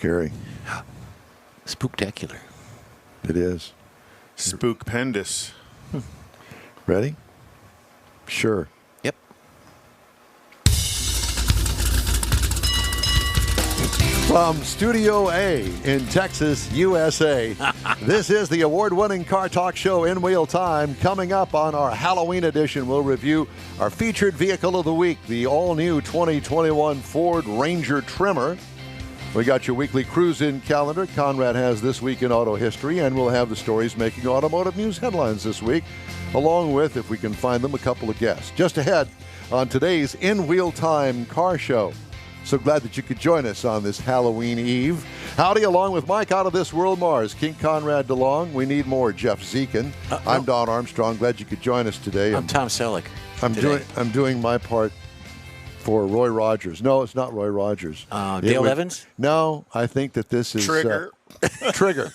scary. Spooktacular. It is. Spookpendous. Ready? Sure. Yep. From Studio A in Texas, USA, this is the award-winning Car Talk Show in real time. Coming up on our Halloween edition, we'll review our featured vehicle of the week, the all-new 2021 Ford Ranger Tremor. We got your weekly cruise-in calendar. Conrad has This Week in Auto History, and we'll have the stories making automotive news headlines this week, along with, if we can find them, a couple of guests. Just ahead on today's In Wheel Time Car Show. So glad that you could join us on this Halloween Eve. Howdy, along with Mike out of this world, Mars, King Conrad DeLong. We need more Jeff Zekin. I'm Don Armstrong. Glad you could join us today. I'm Tom Selleck. I'm doing my part for Roy Rogers. No, it's not Roy Rogers. Dale Evans? No, I think that this is Trigger. Trigger.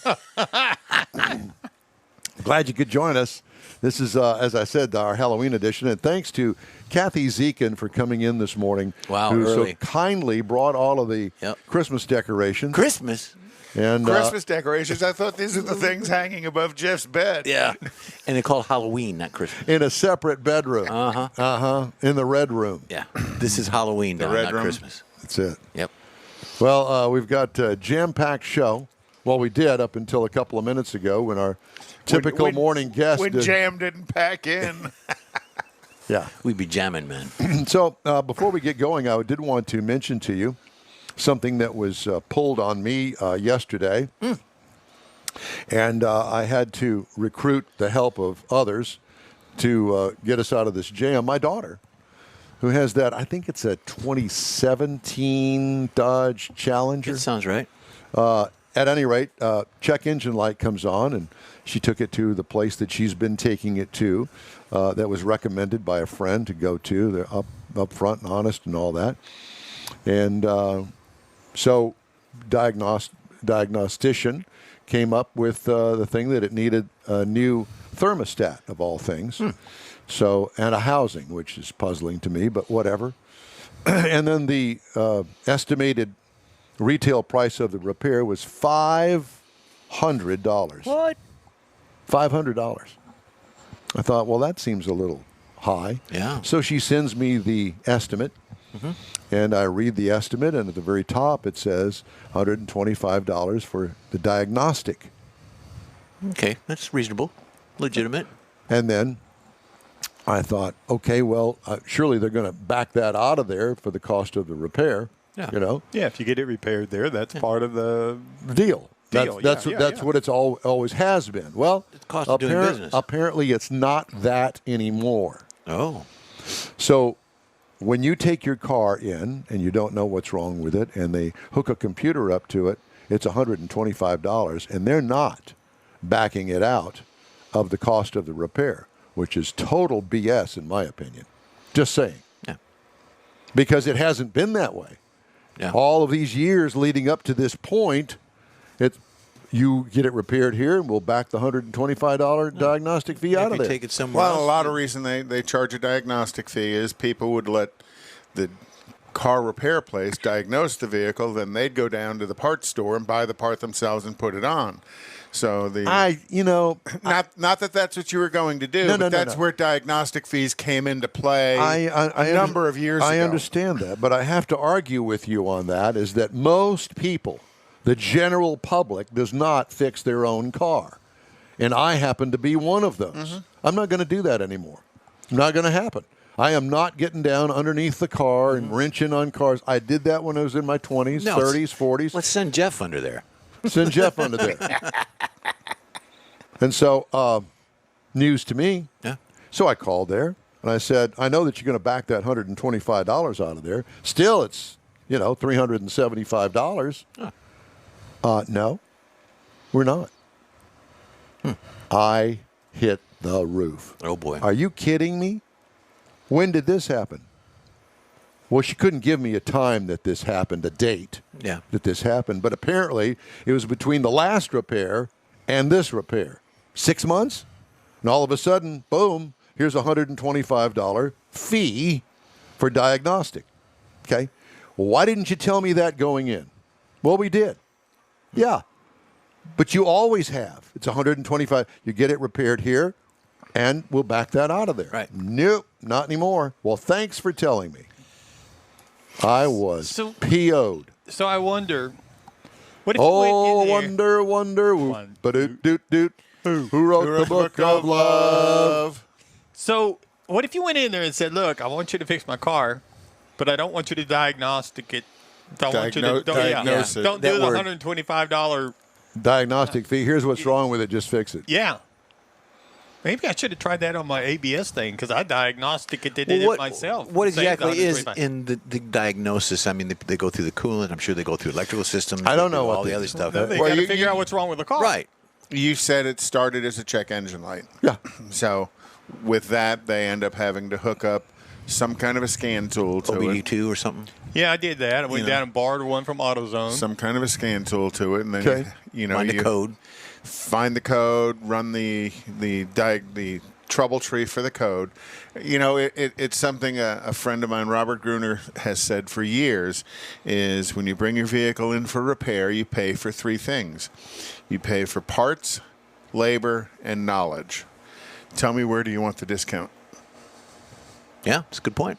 Glad you could join us. This is, as I said, our Halloween edition, and thanks to Kathy Zekin for coming in this morning. Wow, who early. so kindly brought all of the Christmas decorations. Christmas? And Christmas decorations. I thought these are the things hanging above Jeff's bed. Yeah. And they're called Halloween, not Christmas. in a separate bedroom. In the red room. Yeah. This is Halloween, The Don, red not room. Christmas. That's it. Yep. Well, we've got a jam-packed show. Well, we did up until a couple of minutes ago when our typical morning guest. When Jam didn't pack in. Yeah. We'd be jamming, man. So before we get going, I did want to mention to you something that was pulled on me yesterday. And I had to recruit the help of others to get us out of this jam. My daughter, who has that, I think it's a 2017 Dodge Challenger. That sounds right. At any rate, check engine light comes on, and she took it to the place that she's been taking it to that was recommended by a friend to go to. They're up front and honest and all that. And so diagnostician came up with the thing that it needed a new thermostat, of all things. So, and a housing, which is puzzling to me, but whatever. And then the estimated retail price of the repair was $500. What? $500. I thought, well, that seems a little high. Yeah. So she sends me the estimate, and I read the estimate, and at the very top it says $125 for the diagnostic. Okay, that's reasonable. Legitimate. And then I thought, okay, well, surely they're going to back that out of there for the cost of the repair. Yeah. You know? Yeah, if you get it repaired there, that's part of the Deal. Deal, That's yeah. what it's always has been. Well, It's the cost of doing business. apparently it's not that anymore. Oh. So when you take your car in and you don't know what's wrong with it, and they hook a computer up to it, it's $125, and they're not backing it out of the cost of the repair, which is total BS in my opinion. Just saying. Yeah. Because it hasn't been that way. Yeah. All of these years leading up to this point, you get it repaired here, and we'll back the $125 diagnostic fee out If of you there. take it somewhere Well, else. a lot of reason they charge a diagnostic fee is people would let the car repair place diagnose the vehicle, then they'd go down to the parts store and buy the part themselves and put it on. So not that that's what you were going to do, but that's where diagnostic fees came into play a number of years ago. I understand that, but I have to argue with you on that, is that most people, the general public, does not fix their own car. And I happen to be one of those. I'm not going to do that anymore. Not going to happen. I am not getting down underneath the car and wrenching on cars. I did that when I was in my 20s, 30s, 40s. Let's send Jeff under there. Send Jeff under there. And so, news to me. Yeah. So I called there, and I said, I know that you're going to back that $125 out of there. Still, it's, $375. No, we're not. I hit the roof. Oh, boy. Are you kidding me? When did this happen? Well, she couldn't give me a time that this happened, a date that this happened. But apparently, it was between the last repair and this repair. 6 months? And all of a sudden, boom, here's a $125 fee for diagnostic. Okay? Well, why didn't you tell me that going in? Well, we did. Yeah. But you always have. It's 125. You get it repaired here, and we'll back that out of there. Right. Nope, not anymore. Well, thanks for telling me. I was So- PO'd. So I wonder, what if you went in there? wonder. One, Doot. Who wrote the book of love? So what if you went in there and said, "Look, I want you to fix my car, but I don't want you to diagnostic it. Don't want you to Diagnose it. Don't That do the word. $125." Diagnostic fee. Here's what's wrong with it. Just fix it. Yeah. Maybe I should have tried that on my ABS thing because I diagnosticated Well, it myself. What Saved exactly is $125. in the diagnosis? I mean, they go through the coolant. I'm sure they go through electrical systems. I don't they know do what all they the other do. stuff. They Well, got to you- figure you- out what's wrong with the car. Right. You said it started as a check engine light. Yeah. So with that, they end up having to hook up some kind of a scan tool to it. OBD2 or something. Yeah, I did that. I went You know. down and borrowed one from AutoZone. Some kind of a scan tool to it, and then Okay. you Find the code. find the code, run the trouble tree for the code. You know, it's something a friend of mine, Robert Gruner, has said for years, is when you bring your vehicle in for repair, you pay for three things. You pay for parts, labor, and knowledge. Tell me, where do you want the discount? Yeah, it's a good point.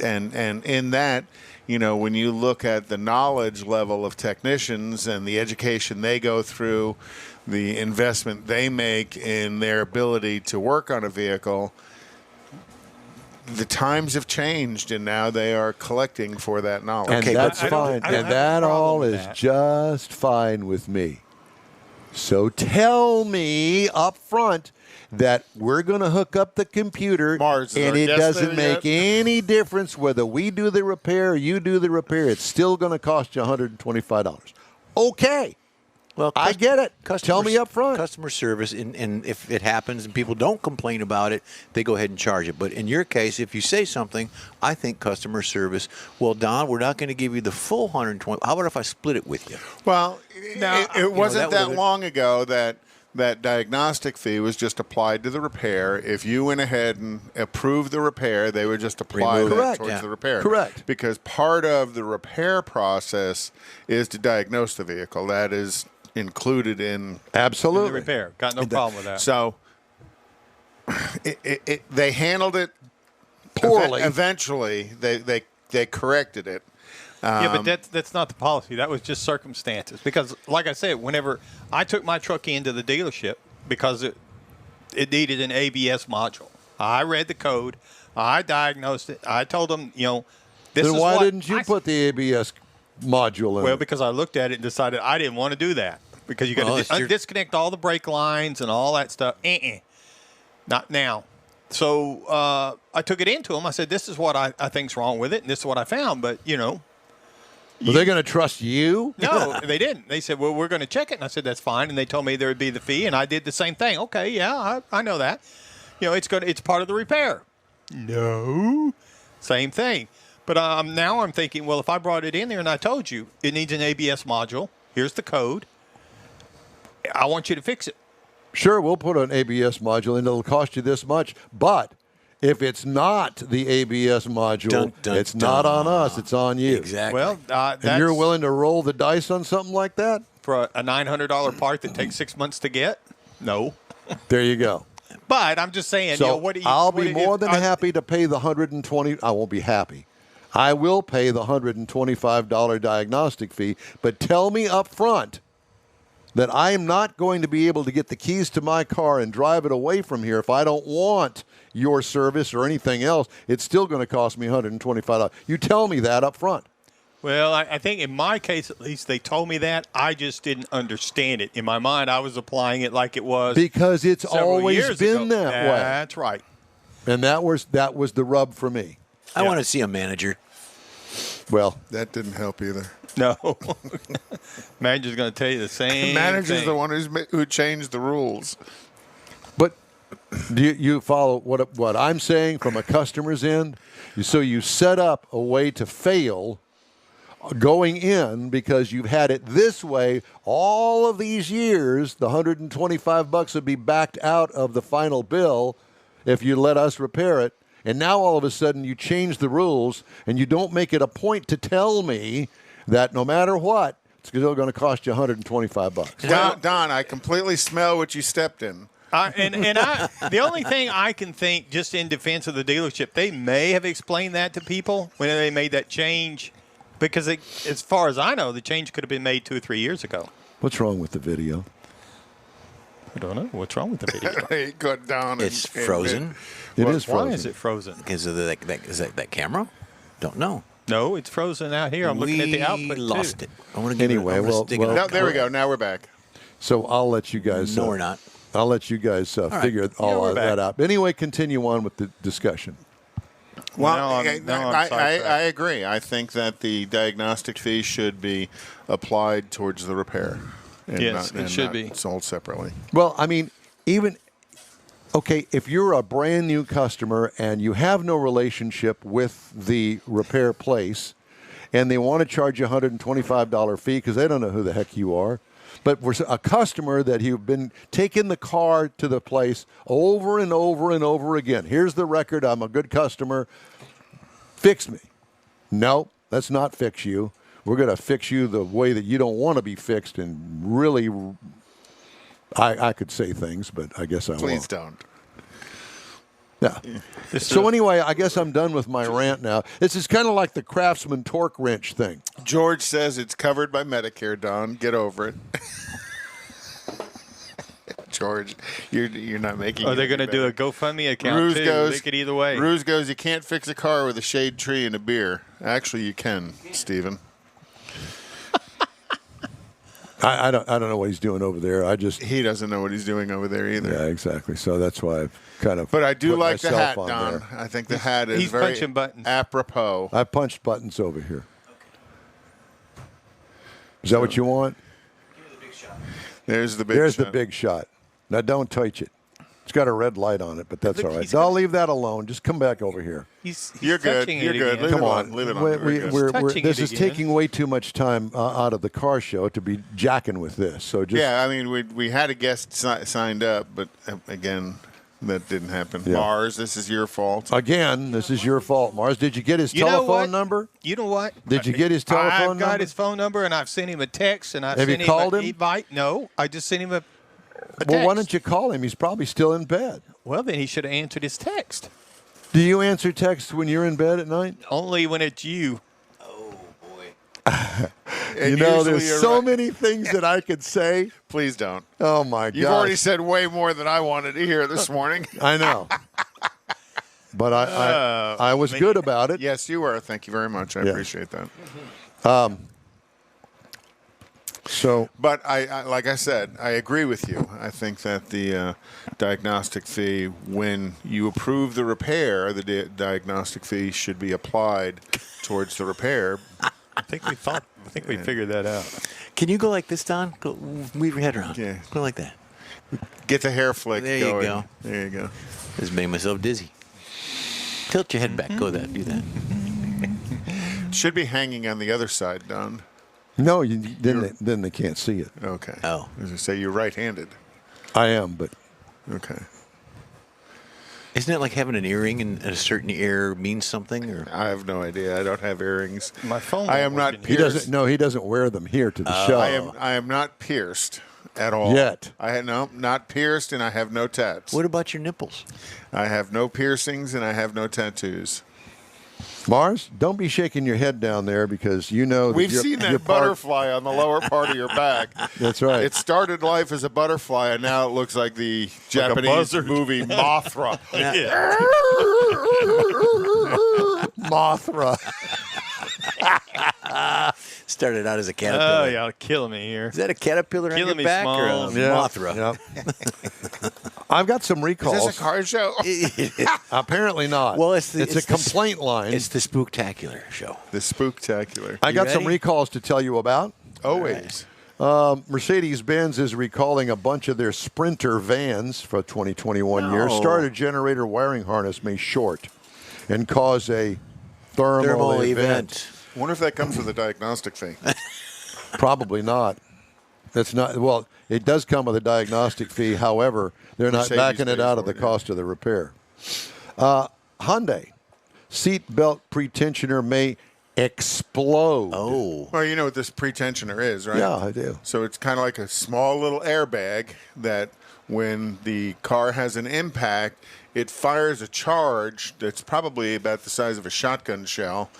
And in that, you know, when you look at the knowledge level of technicians and the education they go through, the investment they make in their ability to work on a vehicle, the times have changed, and now they are collecting for that knowledge. And Okay, that's I don't- fine. I don't And have a that problem all with is that. just fine with me. So tell me up front that we're going to hook up the computer, Mars, is and our it guest doesn't there make yet? any difference whether we do the repair or you do the repair. It's still going to cost you $125. Okay. Well, I get it. customer- Tell me up front. Customer service, and if it happens and people don't complain about it, they go ahead and charge it. But in your case, if you say something, I think customer service, well, Don, we're not going to give you the full 120. How about if I split it with you? Well, Now, it wasn't that that would've- long ago that diagnostic fee was just applied to the repair. If you went ahead and approved the repair, they would just apply Remove that it. Correct. towards Yeah. the repair. Correct. Because part of the repair process is to diagnose the vehicle. That is included in. The Absolutely. repair. Got no problem with that. So they handled it Poorly. Eventually, they corrected it. Yeah, but that's not the policy. That was just circumstances. Because, like I said, whenever I took my truck into the dealership because it needed an ABS module, I read the code, I diagnosed it, I told them, you know, this Then is why what didn't you I- put the ABS module in Well, it? because I looked at it and decided I didn't want to do that because you got Well, to it's your- disconnect all the brake lines and all that stuff. Not now. So I took it into them. I said, "This is what I think's wrong with it, and this is what I found." But you know. Were they going to trust you? No, they didn't. They said, well, we're going to check it. And I said, that's fine. And they told me there would be the fee. And I did the same thing. Okay, yeah, I know that. You know, it's part of the repair. No. Same thing. But now I'm thinking, well, if I brought it in there and I told you it needs an ABS module, here's the code, I want you to fix it. Sure, we'll put an ABS module in. It'll cost you this much. But if it's not the ABS module, Dun, dun, it's not dun. on us. It's on you. Exactly. Well, that's And you're willing to roll the dice on something like that? for a $900 part that takes 6 months to get? No. There you go. But I'm just saying, So you know, what do you, I'll what be if more than I- happy to pay the 120. I won't be happy. I will pay the $125 diagnostic fee, but tell me up front that I am not going to be able to get the keys to my car and drive it away from here if I don't want your service or anything else. It's still going to cost me $125. You tell me that up front. Well, I think in my case, at least, they told me that. I just didn't understand it. In my mind, I was applying it like it was Because it's several always years been ago. that way. That's right. And that was the rub for me. I want to see a manager. Well, That didn't help either. No. Manager's going to tell you the same Manager's thing. the one who changed the rules. but do you follow what I'm saying from a customer's end? So you set up a way to fail going in because you've had it this way all of these years. The $125 would be backed out of the final bill if you let us repair it. And now all of a sudden you change the rules and you don't make it a point to tell me that no matter what, still going to cost you $125. Don, I completely smell what you stepped in. The only thing I can think, just in defense of the dealership, they may have explained that to people when they made that change, because as far as I know, the change could have been made 2 or 3 years ago. What's wrong with the video? I don't know. What's wrong with the video? Hey, good Don. It's frozen. It is frozen. Why is it frozen? Because of that camera? Don't know. No, it's frozen out here. I'm looking at the output, We lost too. it. I want to give Anyway, it. well, No, there we go. Now we're back. So I'll let you guys. No, we're not. I'll let you guys figure we're that back. out. Anyway, continue on with the discussion. Well, Now I'm sidetracked. I agree. I think that the diagnostic fee should be applied towards the repair. And Yes, it should not be. sold separately. Well, I mean, okay, if you're a brand new customer and you have no relationship with the repair place, and they want to charge you a $125 fee because they don't know who the heck you are, but we're a customer that you've been taking the car to the place over and over and over again. Here's the record. I'm a good customer. Fix me. No, let's not fix you. We're going to fix you the way that you don't want to be fixed. And really, I could say things, but I guess I won't. Please don't. Yeah. So anyway, I guess I'm done with my rant now. This is kind of like the Craftsman torque wrench thing. George says it's covered by Medicare, Don. Get over it. George, you're not making Are it they any going to do a better. GoFundMe account, Ruse too? goes, They could either way. Ruse goes, you can't fix a car with a shade tree and a beer. Actually, you can, Stephen. I don't know what he's doing over there. He doesn't know what he's doing over there either. Yeah, exactly. So that's why I've kind of. But I do put like the myself hat, on Don. there. I think the hat is he's very punching buttons. apropos. I punched buttons over here. Is that what you want? There's the big There's shot. the big shot. Now don't touch it. It's got a red light on it, but that's all right. he's I'll leave that alone. Just come back over here. He's You're good. touching You're it good. again. Leave Come it on. Leave it on. We're, touching this it is again. taking way too much time out of the car show to be jacking with this. So just Yeah, I mean, we had a guest signed up, but again, that didn't happen. Yeah. Mars, this is your fault. again, this is your fault, Mars. Did you get his You know what? telephone number? You know what? Did you get his telephone I've got number? his phone number, and I've sent him a text, and I've Have you sent called him him? an invite. No, I just sent him a Well, why text. don't you call him? He's probably still in bed. Well, then he should have answered his text. Do you answer texts when you're in bed at night? Only when it's you. And You know, usually there's you're so right. many things that I could say. Please don't. Oh my You've already gosh. said way more than I wanted to hear this morning. I know. But I was good about it. Yes, you were. Thank you very much. I Yeah. appreciate that. So But I like I said, I agree with you. I think that the diagnostic fee, when you approve the repair, the diagnostic fee should be applied towards the repair. I think we figured that out. Can you go like this, Don? Go, weave your head around. Yeah. Go like that. Get the hair flick There you going. go. There you go. Just made myself dizzy. Tilt your head back. Go that. Do that. Should be hanging on the other side, Don. no, then they can't see it. Okay. Oh. As I say, you're right-handed. I am, but Okay. Isn't it like having an earring and a certain ear means something? Or I have no idea. I don't have earrings. My phone. I am won't not work in he here. pierced. doesn't wear them here to the show. I am not pierced at all. Yet. Not pierced, and I have no tats. what about your nipples? I have no piercings, and I have no tattoos. Mars, don't be shaking your head down there because you know that We've your- seen your that part- butterfly on the lower part of your back. That's right. It started life as a butterfly, and now it looks like the Japanese buzzard. movie Mothra. Mothra. Started out as a caterpillar. Oh, y'all killing me here. Is that a caterpillar on Killing your me back small. or a Yeah. Mothra? Yeah. I've got some Is recalls. this a car show? Apparently not. Well, it's a complaint line. It's the Spooktacular show. The Spooktacular. I got You some ready? recalls to tell you about. Always. Mercedes-Benz is recalling a bunch of their Sprinter vans for 2021 year. No. Starter generator wiring harness may short and cause a thermal, Thermal event. event. I wonder if that comes with a diagnostic fee. Probably not. That's not. Well, it does come with a diagnostic fee. However, they're not Mercedes backing it pays out of for the it, cost of the repair. Hyundai seat belt pretensioner may explode. Oh. Well, you know what this pretensioner is, right? Yeah, I do. So it's kind of like a small little airbag that when the car has an impact, it fires a charge that's probably about the size of a shotgun shell,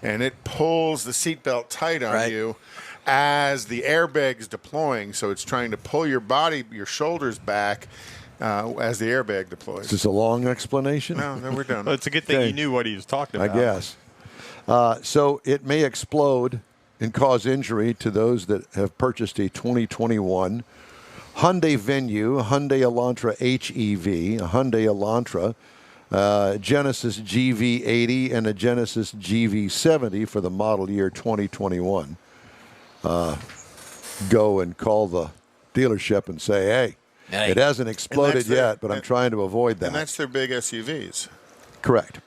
and it pulls the seatbelt tight on you as the airbag's deploying. So it's trying to pull your body, your shoulders back as the airbag deploys. Is this a long explanation? No, then we're done. Well, it's a good thing Okay. you knew what he was talking I about. guess. So it may explode and cause injury to those that have purchased a 2021 Hyundai Venue, Hyundai Elantra HEV, a Hyundai Elantra, Genesis GV80, and a Genesis GV70 for the model year 2021. Go and call the dealership and say, hey, it hasn't exploded yet, but I'm trying to avoid that. And that's their big SUVs. Correct.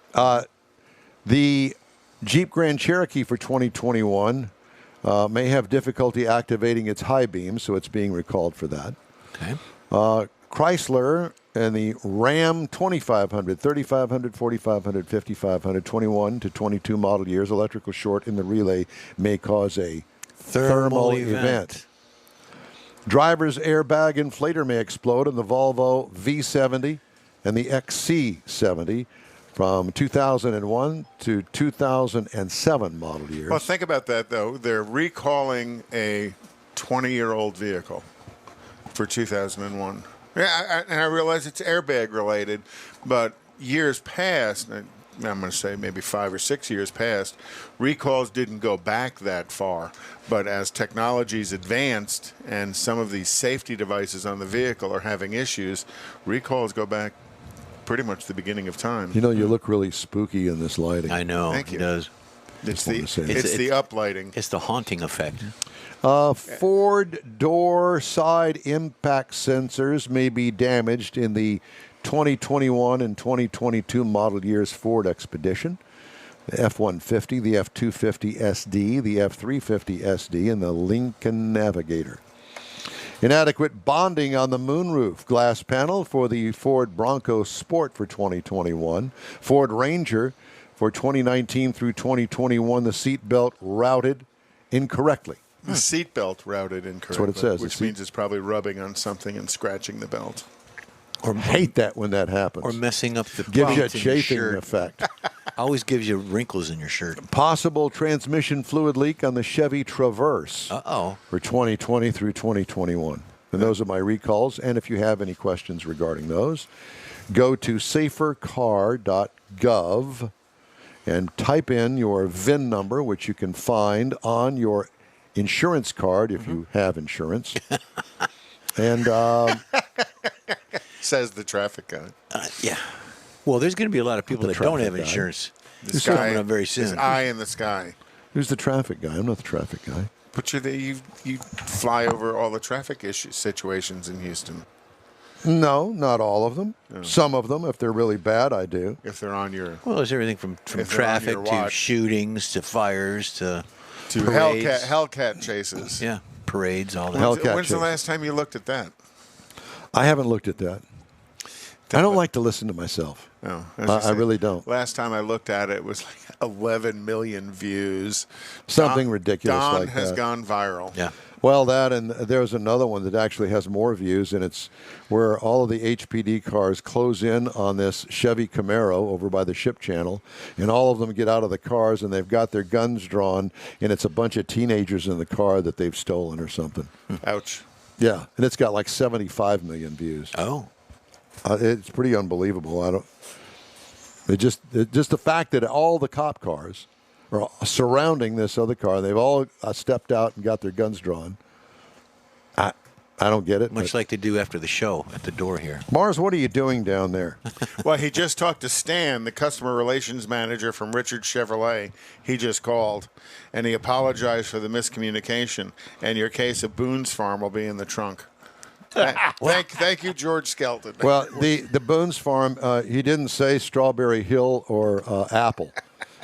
The Jeep Grand Cherokee for 2021 may have difficulty activating its high beam, so it's being recalled for that. Okay. Chrysler and the Ram 2500, 3500, 4500, 5500, 21 to 22 model years, electrical short in the relay may cause a thermal event. Driver's airbag inflator may explode in the Volvo V70 and the XC70 from 2001 to 2007 model years. Well, think about that, though. They're recalling a 20-year-old vehicle for 2001. Yeah, and I realize it's airbag related, but years past, I'm going to say maybe 5 or 6 years past, recalls didn't go back that far. But as technology's advanced and some of these safety devices on the vehicle are having issues, recalls go back pretty much the beginning of time. You know, you look really spooky in this lighting. I know. Thank you. It does. It's wanted to say that. the uplighting. It's the haunting effect. Ford door side impact sensors may be damaged in the 2021 and 2022 model years Ford Expedition, the F-150, the F-250 SD, the F-350 SD, and the Lincoln Navigator. Inadequate bonding on the moonroof glass panel for the Ford Bronco Sport for 2021. Ford Ranger for 2019 through 2021, the seat belt routed incorrectly. The seatbelt routed incorrectly. That's what it says. Which means it's probably rubbing on something and scratching the belt. Or hate that when that happens. Or messing up the gives you a pleats in your chafing shirt. effect. Always gives you wrinkles in your shirt. Possible transmission fluid leak on the Chevy Traverse Uh-oh. for 2020 through 2021. And those are my recalls. And if you have any questions regarding those, go to safercar.gov and type in your VIN number, which you can find on your insurance card if you have insurance. And Says the traffic guy. Yeah. Well, there's going to be a lot of people The that don't have traffic guy. insurance. The It's coming up very soon. His eye in the sky. who's the traffic guy? I'm not the traffic guy. But you fly over all the traffic situations in Houston. No, not all of them. Some of them, if they're really bad, I do. If they're on your Well, there's everything from If they're on traffic your to watch. shootings to fires to Hellcat, parades. Hellcat chases. Yeah, parades, all that. Hellcat When's the chase. last time you looked at that? I haven't looked at that. I don't like to listen to myself. No, I really don't. Last time I looked at it was like 11 million views. Something ridiculous Don like has that. gone viral. Yeah. Well, that, and there's another one that actually has more views, and it's where all of the HPD cars close in on this Chevy Camaro over by the ship channel, and all of them get out of the cars, and they've got their guns drawn, and it's a bunch of teenagers in the car that they've stolen or something. Ouch. Yeah, and it's got like 75 million views. Oh. It's pretty unbelievable. Just the fact that all the cop cars are surrounding this other car. They've all stepped out and got their guns drawn. I don't get it. Much like they do after the show at the door here. Mars, what are you doing down there? Well, he just talked to Stan, the customer relations manager from Richard Chevrolet. He just called, and he apologized for the miscommunication. And your case of Boone's Farm will be in the trunk. Thank you, George Skelton. Well, the Boone's Farm, he didn't say Strawberry Hill or Apple.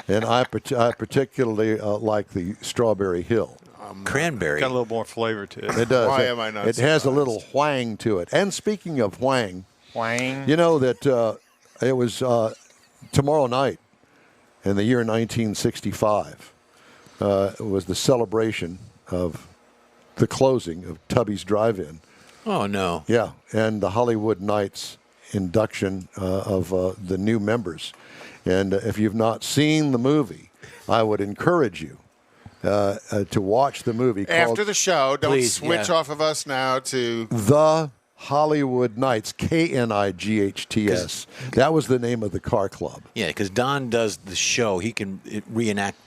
And I particularly like the Strawberry Hill. Cranberry. Got a little more flavor to it. It does. Why am I not It has a surprised? little whang to it. And speaking of whang, Wang. you know that it was tomorrow night in the year 1965 was the celebration of the closing of Tubby's Drive-In. Oh, no. Yeah, and the Hollywood Nights induction of the new members. And if you've not seen the movie, I would encourage you to watch the movie. After the show, don't Please, switch off of us now to The Hollywood Nights, Knights. That was the name of the car club. Yeah, because Don does the show. He can reenact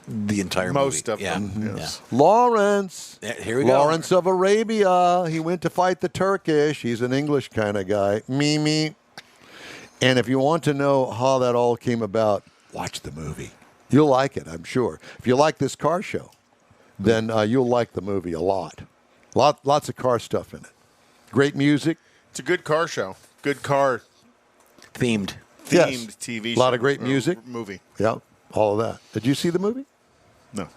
the entire most movie. of them. Yes. Lawrence. Yeah, here we go. Lawrence of Arabia. He went to fight the Turkish. He's an English kind of guy. Me. And if you want to know how that all came about, watch the movie. You'll like it, I'm sure. If you like this car show, then you'll like the movie a lot. Lots of car stuff in it. Great music. It's a good car show. Good car Themed. Yes. TV A show. lot of great music. Movie. Yeah, all of that. Did you see the movie? No.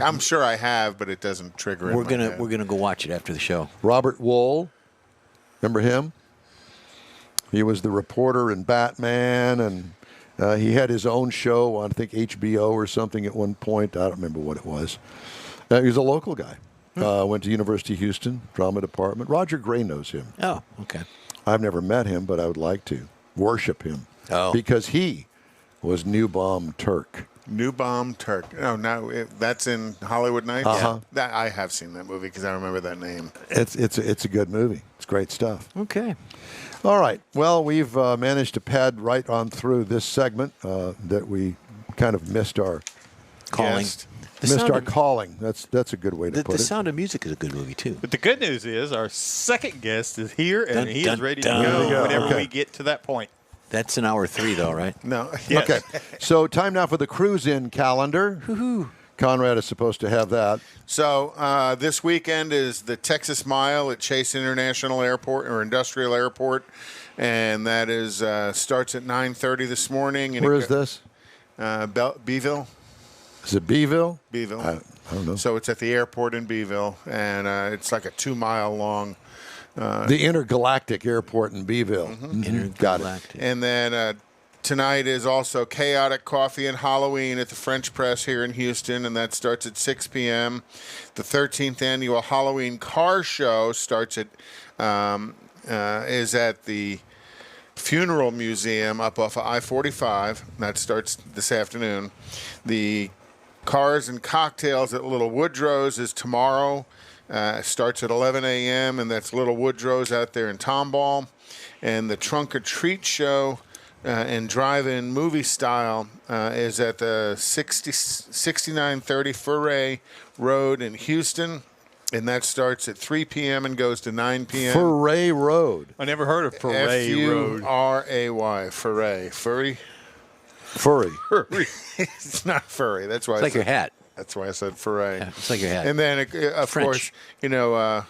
I'm sure I have, but it doesn't trigger it. We're gonna go watch it after the show. Robert Wool. Remember him? He was the reporter in Batman, and he had his own show on, I think, HBO or something at one point. I don't remember what it was. He was a local guy. Went to University of Houston, drama department. Roger Gray knows him. Oh, okay. I've never met him, but I would like to worship him. Oh. Because he was New Bomb Turk. New Bomb Turk. Oh, no, that's in Hollywood Nights? Uh-huh. That, I have seen that movie because I remember that name. It's a good movie. It's great stuff. Okay. All right. Well, we've managed to pad right on through this segment that we kind of missed our Calling. Guest. calling. That's a good way to The put it. Sound of Music is a good movie too. But the good news is our second guest is here, and Dun, he dun, is ready dun. to There we go go. whenever Okay. we get to that point. That's in hour 3, though, right? No. Yes. Okay. So time now for the cruise-in calendar. Conrad is supposed to have that. So this weekend is the Texas Mile at Chase International Airport or Industrial Airport, and that is starts at 9:30 this morning. And Where is this? Beeville. Is it Beeville? Beeville. I don't know. So it's at the airport in Beeville, and it's like a 2-mile long. The Intergalactic Airport in Beeville. Got it. Intergalactic. And then tonight is also Chaotic Coffee and Halloween at the French Press here in Houston, and that starts at 6 p.m. The 13th annual Halloween Car Show starts at is at the Funeral Museum up off of I-45. That starts this afternoon. The Cars and Cocktails at Little Woodrow's is tomorrow. Starts at 11 a.m., and that's Little Woodrow's out there in Tomball. And the Trunk or Treat Show and drive-in movie style is at the 6930 Foray Road in Houston, and that starts at 3 p.m. and goes to 9 p.m. Foray Road. I never heard of Foray Road. F-U-R-A-Y, Foray. Furry? Furry. It's not furry. That's why It's like your hat. That's why I said foray. Yeah, it's like your hat. And then, of French. course,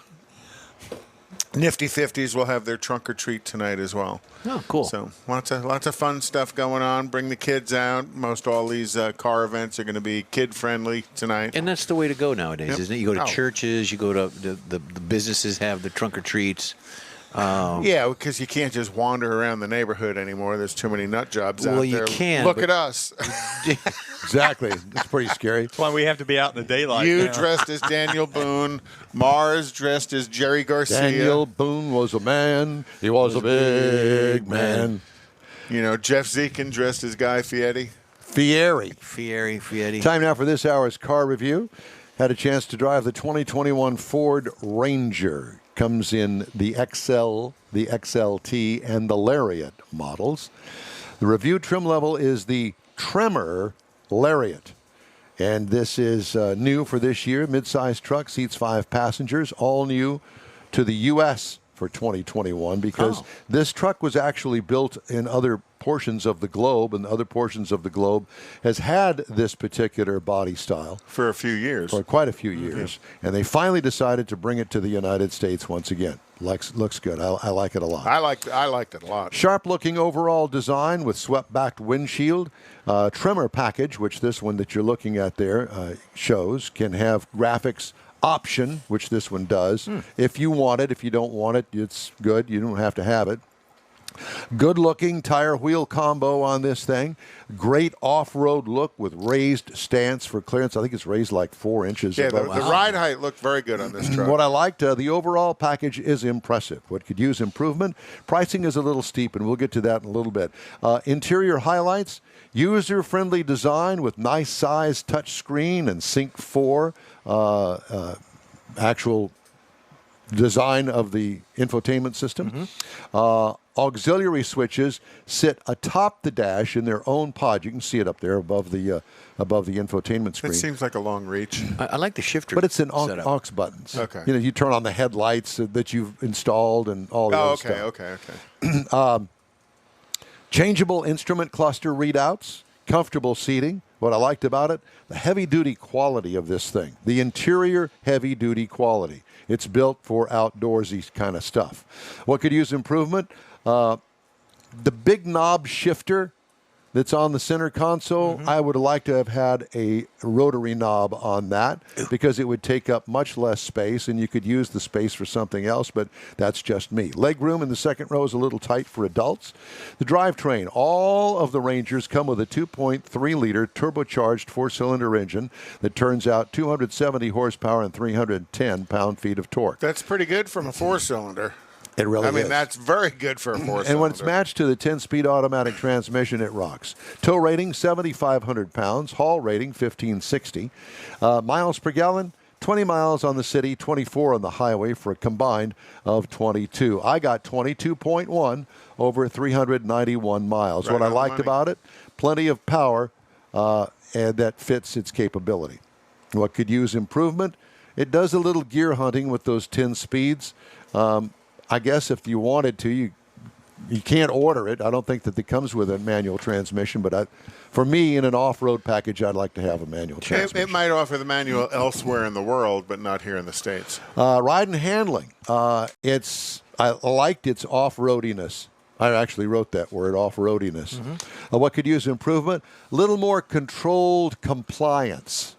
Nifty 50s will have their trunk or treat tonight as well. Oh, cool. So lots of fun stuff going on. Bring the kids out. Most all these car events are going to be kid friendly tonight. And that's the way to go nowadays, Yep. isn't it? You go to Oh. churches, you go to the businesses have the trunk or treats. Yeah, because you can't just wander around the neighborhood anymore. There's too many nut jobs out Well, there. you can, Look but- at us. Exactly. It's pretty scary. That's why we have to be out in the daylight. You now. dressed as Daniel Boone. Mars dressed as Jerry Garcia. Daniel Boone was a man. He was a big man. Jeff Zekin dressed as Guy Fieri. Fieri. Fieri. Time now for this hour's car review. Had a chance to drive the 2021 Ford Ranger. Comes in the XL, the XLT, and the Lariat models. The review trim level is the Tremor Lariat. And this is new for this year. Mid-size truck, seats 5 passengers, all new to the U.S. for 2021 because this truck was actually built in other portions of the globe, and other portions of the globe has had this particular body style For a few years. for quite a few years. And they finally decided to bring it to the United States once again. Looks good. I like it a lot. I liked it a lot. Sharp-looking overall design with swept-back windshield. Tremor package, which this one that you're looking at there shows, can have graphics option, which this one does. If you want it. If you don't want it, it's good. You don't have to have it. Good-looking tire-wheel combo on this thing. Great off-road look with raised stance for clearance. I think it's raised like 4 inches. Yeah, the above. ride height looked very good on this truck. What I liked, the overall package is impressive. What could use improvement? Pricing is a little steep, and we'll get to that in a little bit. Interior highlights, user-friendly design with nice size touch screen and Sync 4 actual design of the infotainment system. Auxiliary switches sit atop the dash in their own pod. You can see it up there above the infotainment screen. It seems like a long reach. I like the shifter, but it's in setup. aux buttons. Okay. You know, you turn on the headlights that you've installed and all that stuff. Okay. Changeable instrument cluster readouts, comfortable seating. What I liked about it, the heavy-duty quality of this thing, the interior heavy-duty quality. It's built for outdoorsy kind of stuff. What could use improvement? The big knob shifter that's on the center console, I would like to have had a rotary knob on that because it would take up much less space and you could use the space for something else, but that's just me. Legroom in the second row is a little tight for adults. The drivetrain, all of the Rangers come with a 2.3-liter turbocharged 4-cylinder engine that turns out 270 horsepower and 310 pound-feet of torque. That's pretty good from a 4-cylinder. It really is. I mean, that's very good for a 4-cylinder. And when it's matched to the 10-speed automatic transmission, it rocks. Tow rating, 7,500 pounds. Haul rating, 1,560. Miles per gallon, 20 miles on the city, 24 on the highway for a combined of 22. I got 22.1 over 391 miles. Right what I on the liked money. about it, plenty of power and that fits its capability. What could use improvement? It does a little gear hunting with those 10 speeds. I guess if you wanted to, you can't order it. I don't think that it comes with a manual transmission, but for me, in an off-road package, I'd like to have a manual transmission. It might offer the manual elsewhere in the world, but not here in the States. Ride and handling. I liked its off-roadiness. I actually wrote that word, off-roadiness. What could use improvement? A little more controlled compliance.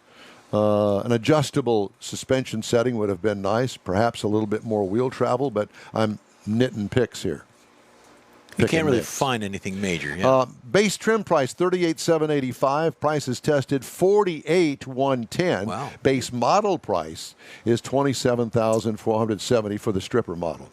An adjustable suspension setting would have been nice. Perhaps a little bit more wheel travel, but I'm knitting picks here. You can't really find anything major. Base trim price, $38,785. Price is tested, $48,110. Wow. Base model price is $27,470 for the stripper model.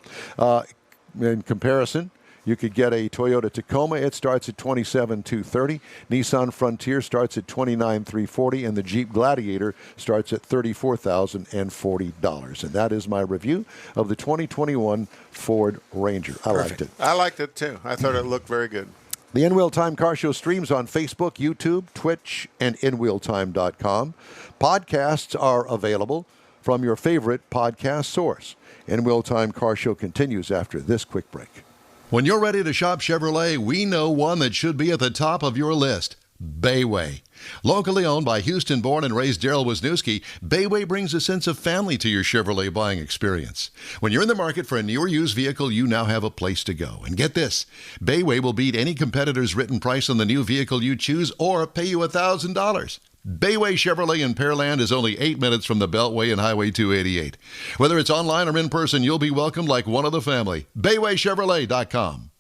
In comparison, you could get a Toyota Tacoma. It starts at $27,230. Nissan Frontier starts at $29,340. And the Jeep Gladiator starts at $34,040. And that is my review of the 2021 Ford Ranger. I liked it. I liked it, too. I thought it looked very good. The In Wheel Time Car Show streams on Facebook, YouTube, Twitch, and InWheelTime.com. Podcasts are available from your favorite podcast source. In Wheel Time Car Show continues after this quick break. When you're ready to shop Chevrolet, we know one that should be at the top of your list. Bayway. Locally owned by Houston-born and raised Daryl Wisniewski, Bayway brings a sense of family to your Chevrolet buying experience. When you're in the market for a new or used vehicle, you now have a place to go. And get this, Bayway will beat any competitor's written price on the new vehicle you choose or pay you $1,000. Bayway Chevrolet in Pearland is only 8 minutes from the Beltway and Highway 288. Whether it's online or in person, you'll be welcomed like one of the family. BaywayChevrolet.com.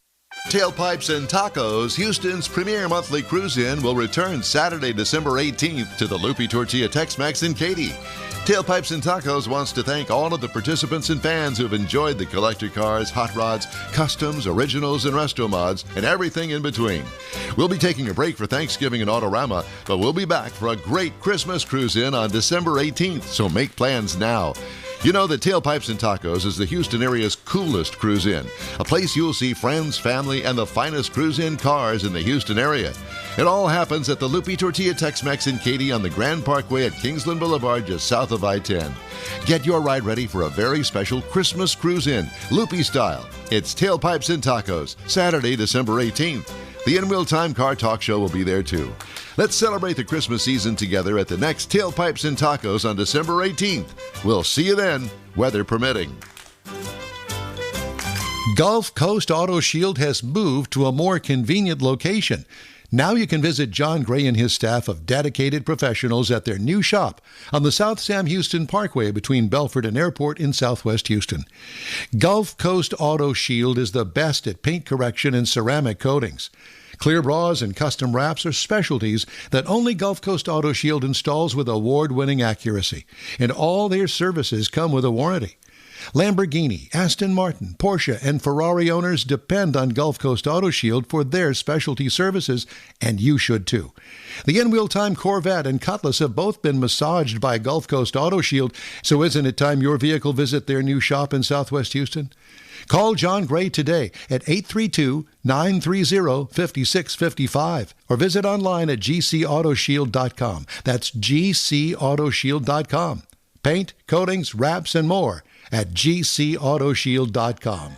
Tailpipes and Tacos, Houston's premier monthly cruise-in, will return Saturday, December 18th to the Lupi Tortilla Tex-Mex in Katy. Tailpipes and Tacos wants to thank all of the participants and fans who've enjoyed the collector cars, hot rods, customs, originals, and resto mods, and everything in between. We'll be taking a break for Thanksgiving and Autorama, but we'll be back for a great Christmas cruise-in on December 18th, so make plans now. You know that Tailpipes and Tacos is the Houston area's coolest cruise-in, a place you'll see friends, family, and the finest cruise-in cars in the Houston area. It all happens at the Lupi Tortilla Tex-Mex in Katy on the Grand Parkway at Kingsland Boulevard, just south of I-10. Get your ride ready for a very special Christmas cruise-in, Lupi style. It's Tailpipes and Tacos, Saturday, December 18th. The In Wheel Time Car Talk Show will be there too. Let's celebrate the Christmas season together at the next Tailpipes and Tacos on December 18th. We'll see you then, weather permitting. Gulf Coast Auto Shield has moved to a more convenient location. Now you can visit John Gray and his staff of dedicated professionals at their new shop on the South Sam Houston Parkway between Belford and Airport in Southwest Houston. Gulf Coast Auto Shield is the best at paint correction and ceramic coatings. Clear bras and custom wraps are specialties that only Gulf Coast Auto Shield installs with award-winning accuracy, and all their services come with a warranty. Lamborghini, Aston Martin, Porsche, and Ferrari owners depend on Gulf Coast Auto Shield for their specialty services, and you should too. The in-wheel time Corvette and Cutlass have both been massaged by Gulf Coast Auto Shield, so isn't it time your vehicle visit their new shop in Southwest Houston? Call John Gray today at 832-930-5655 or visit online at gcautoshield.com. That's gcautoshield.com. Paint, coatings, wraps, and more at gcautoshield.com.